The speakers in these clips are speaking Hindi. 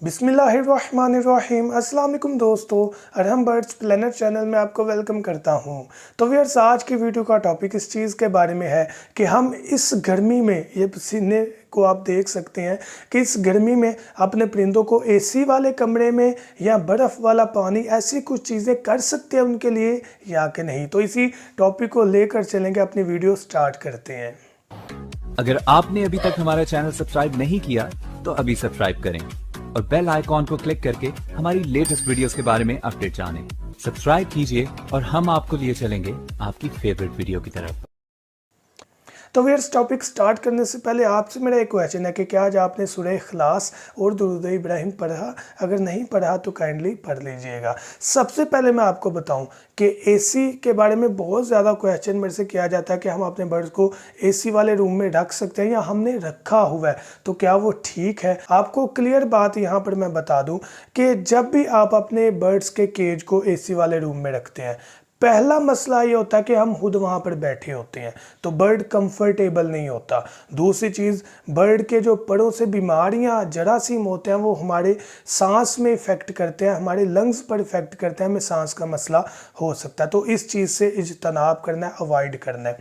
बिस्मिल्लाहिर्रहमानिर्रहीम। अस्सलाम वालेकुम दोस्तों, अरहम बर्ड्स प्लेनेट चैनल में आपको वेलकम करता हूं। तो व्यूअर्स, आज की वीडियो का टॉपिक इस चीज़ के बारे में है कि हम इस गर्मी में, ये पसीने को आप देख सकते हैं कि इस गर्मी में अपने परिंदों को एसी वाले कमरे में या बर्फ़ वाला पानी, ऐसी कुछ चीज़ें कर सकते हैं उनके लिए या कि नहीं। तो इसी टॉपिक को लेकर चलेंगे, अपनी वीडियो स्टार्ट करते हैं। अगर आपने अभी तक हमारा चैनल सब्सक्राइब नहीं किया तो अभी सब्सक्राइब करें और बेल आइकॉन को क्लिक करके हमारी लेटेस्ट वीडियोस के बारे में अपडेट जानें। सब्सक्राइब कीजिए और हम आपको लिए चलेंगे आपकी फेवरेट वीडियो की तरफ। तो व्यूअर्स, टॉपिक स्टार्ट करने से पहले आपसे मेरा एक क्वेश्चन है कि क्या आज आपने सूरह इखलास और दुरूद इब्राहिम पढ़ा? अगर नहीं पढ़ा तो काइंडली पढ़ लीजिएगा। सबसे पहले मैं आपको बताऊं कि एसी के बारे में बहुत ज़्यादा क्वेश्चन मेरे से किया जाता है कि हम अपने बर्ड्स को एसी वाले रूम में रख सकते हैं या हमने रखा हुआ है तो क्या वो ठीक है। आपको क्लियर बात यहाँ पर मैं बता दूँ कि जब भी आप अपने बर्ड्स के केज को एसी वाले रूम में रखते हैं, पहला मसला ये होता है कि हम खुद वहाँ पर बैठे होते हैं तो बर्ड कंफर्टेबल नहीं होता। दूसरी चीज़, बर्ड के जो परों से बीमारियाँ जरासीम होते हैं वो हमारे सांस में इफ़ेक्ट करते हैं, हमारे लंग्स पर इफ़ेक्ट करते हैं, हमें सांस का मसला हो सकता है। तो इस चीज़ से इज्तनाब करना है, अवॉइड करना है।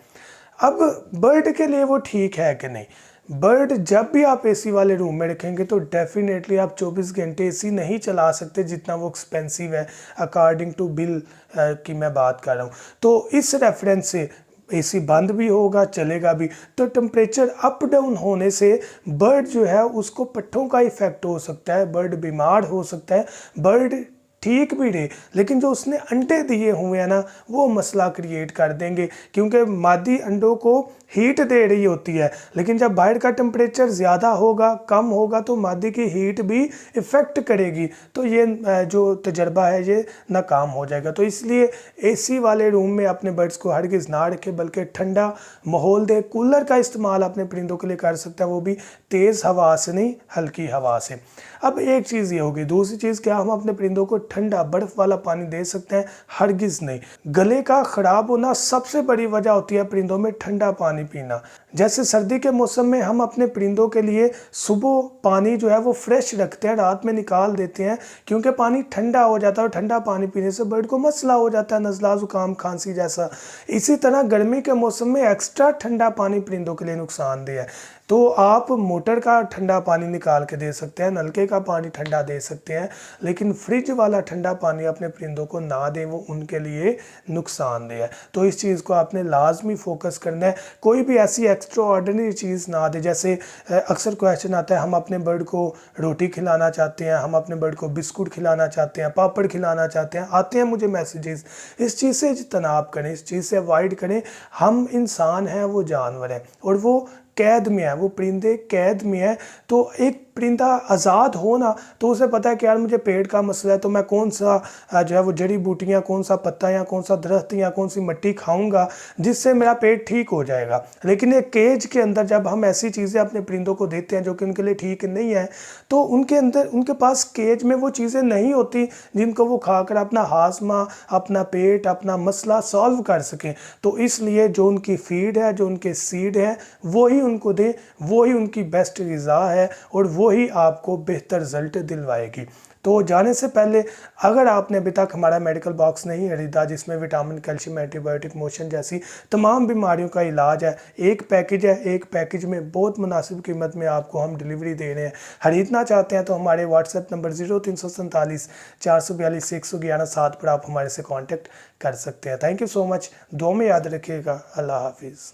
अब बर्ड के लिए वो ठीक है कि नहीं? बर्ड जब भी आप एसी वाले रूम में रखेंगे तो डेफिनेटली आप 24 घंटे एसी नहीं चला सकते, जितना वो एक्सपेंसिव है अकॉर्डिंग टू बिल की मैं बात कर रहा हूँ। तो इस रेफरेंस से एसी बंद भी होगा, चलेगा भी, तो टेम्परेचर अप डाउन होने से बर्ड जो है उसको पट्ठों का इफेक्ट हो सकता है, बर्ड बीमार हो सकता है। बर्ड ठीक भी रहे लेकिन जो उसने अंडे दिए हुए हैं ना, वो मसला क्रिएट कर देंगे, क्योंकि मादी अंडों को हीट दे रही होती है, लेकिन जब बाहर का टेम्परेचर ज़्यादा होगा, कम होगा, तो मादी की हीट भी इफ़ेक्ट करेगी। तो ये जो तजर्बा है ये नाकाम हो जाएगा। तो इसलिए एसी वाले रूम में अपने बर्ड्स को हरगिज़ ना रखें, बल्कि ठंडा माहौल दे। कूलर का इस्तेमाल अपने परिंदों के लिए कर सकते हैं, वो भी तेज़ हवा से नहीं, हल्की हवा से। अब एक चीज़ ये होगी। दूसरी चीज़, क्या हम अपने परिंदों को ठंडा बर्फ़ वाला पानी दे सकते हैं? हरगिज़ नहीं। गले का ख़राब होना सबसे बड़ी वजह होती है परिंदों में ठंडा पानी पीना। जैसे सर्दी के मौसम में हम अपने परिंदों के लिए सुबह पानी जो है वो फ्रेश रखते हैं, रात में निकाल देते हैं, क्योंकि पानी ठंडा हो जाता है और ठंडा पानी पीने से बर्ड को मसला हो जाता है, नज़ला, ज़ुकाम, खांसी जैसा। इसी तरह गर्मी के मौसम में एक्स्ट्रा ठंडा पानी परिंदों के लिए नुकसानदेह है। तो आप मोटर का ठंडा पानी निकाल के दे सकते हैं, नलके का पानी ठंडा दे सकते हैं, लेकिन फ्रिज वाला ठंडा पानी अपने परिंदों को ना दें, वो उनके लिए नुकसानदेह है। तो इस चीज़ को आपने लाजमी फोकस करना है। कोई भी ऐसी एक्स्ट्रा ऑर्डिनरी चीज़ ना दे। जैसे अक्सर क्वेश्चन आता है, हम अपने बर्ड को रोटी खिलाना चाहते हैं, हम अपने बर्ड को बिस्कुट खिलाना चाहते हैं, पापड़ खिलाना चाहते हैं, आते हैं मुझे मैसेजेस। इस चीज़ से इज्तनाब करें, इस चीज़ से अवॉइड करें। हम इंसान हैं, वो जानवर हैं और वो कैद में है, वो परिंदे कैद में है। तो एक परिंदा आज़ाद हो ना, तो उसे पता है कि यार मुझे पेट का मसला है, तो मैं कौन सा जो है वो जड़ी बूटियाँ, कौन सा पत्ता या कौन सा दरख्त या कौन सी मिट्टी खाऊंगा जिससे मेरा पेट ठीक हो जाएगा। लेकिन एक केज के अंदर जब हम ऐसी चीज़ें अपने परिंदों को देते हैं जो कि उनके लिए ठीक नहीं है, तो उनके अंदर, उनके पास केज में वो चीज़ें नहीं होती जिनको वो खाकर अपना हाजमा, अपना पेट, अपना मसला सॉल्व कर सकें। तो इसलिए जो उनकी फीड है, जो उनके सीड है, वो ही उनको दें, वो ही उनकी बेस्ट ग़िज़ा है और वो ही आपको बेहतर रिजल्ट दिलवाएगी। तो जाने से पहले, अगर आपने अभी तक हमारा मेडिकल बॉक्स नहीं खरीदा, जिसमें विटामिन, कैल्शियम, एंटीबायोटिक, मोशन जैसी तमाम बीमारियों का इलाज है, एक पैकेज है, एक पैकेज में बहुत मुनासिब कीमत में आपको हम डिलीवरी दे रहे हैं। खरीदना चाहते हैं तो हमारे व्हाट्सएप नंबर 0347 442 111 7 पर आप हमारे से कॉन्टेक्ट कर सकते हैं। Thank you so much. दुआ में याद रखिएगा। अल्लाह हाफिज़।